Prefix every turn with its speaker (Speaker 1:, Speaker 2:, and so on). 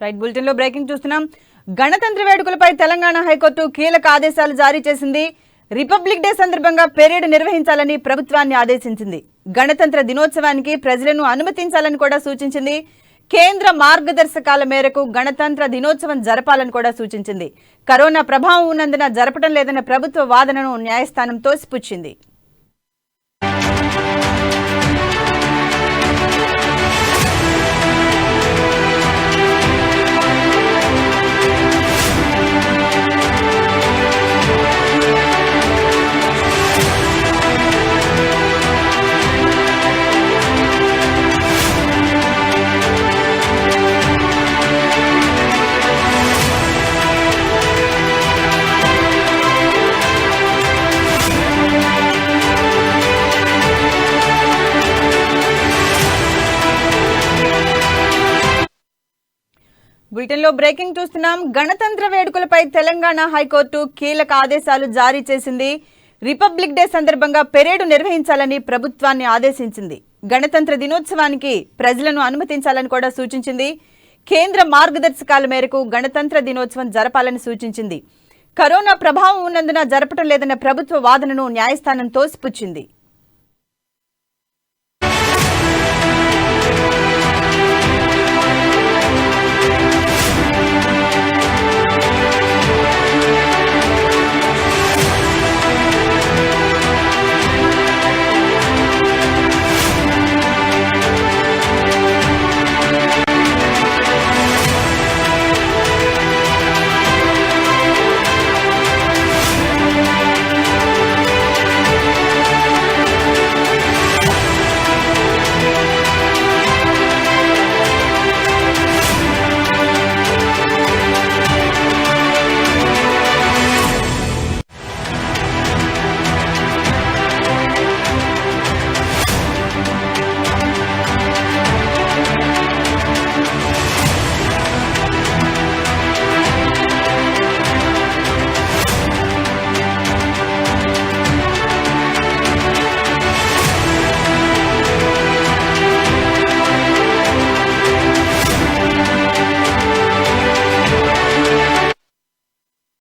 Speaker 1: Right bulletin లో breaking చూస్తున్నాం. గణతంత్ర వేడుకలపై తెలంగాణ హైకోర్టు కీలక ఆదేశాలు జారీ చేసింది. రిపబ్లిక్ డే సందర్భంగా పెరేడ్ నిర్వహించాలని ప్రభుత్వాన్ని ఆదేశించింది. గణతంత్ర దినోత్సవానికి ప్రజలను అనుమతించాలని కూడా సూచించింది. కేంద్ర మార్గదర్శకాల మేరకు గణతంత్ర దినోత్సవం జరపాలని కూడా సూచించింది. కరోనా ప్రభావం ఉన్నందున జరపడం లేదన్న ప్రభుత్వ వాదనను న్యాయస్థానం తోసిపుచ్చింది. బులెటిన్ లో బ్రేకింగ్ చూస్తున్నాం. గణతంత్ర వేడుకలపై తెలంగాణ హైకోర్టు కీలక ఆదేశాలు జారీ చేసింది. రిపబ్లిక్ డే సందర్భంగా పెరేడ్ నిర్వహించాలని ప్రభుత్వాన్ని ఆదేశించింది. గణతంత్ర దినోత్సవానికి ప్రజలను అనుమతించాలని కూడా సూచించింది. కేంద్ర మార్గదర్శకాల మేరకు గణతంత్ర దినోత్సవం జరపాలని సూచించింది. కరోనా ప్రభావం ఉన్నందున జరపడం లేదన్న ప్రభుత్వ వాదనను న్యాయస్థానం తోసిపుచ్చింది.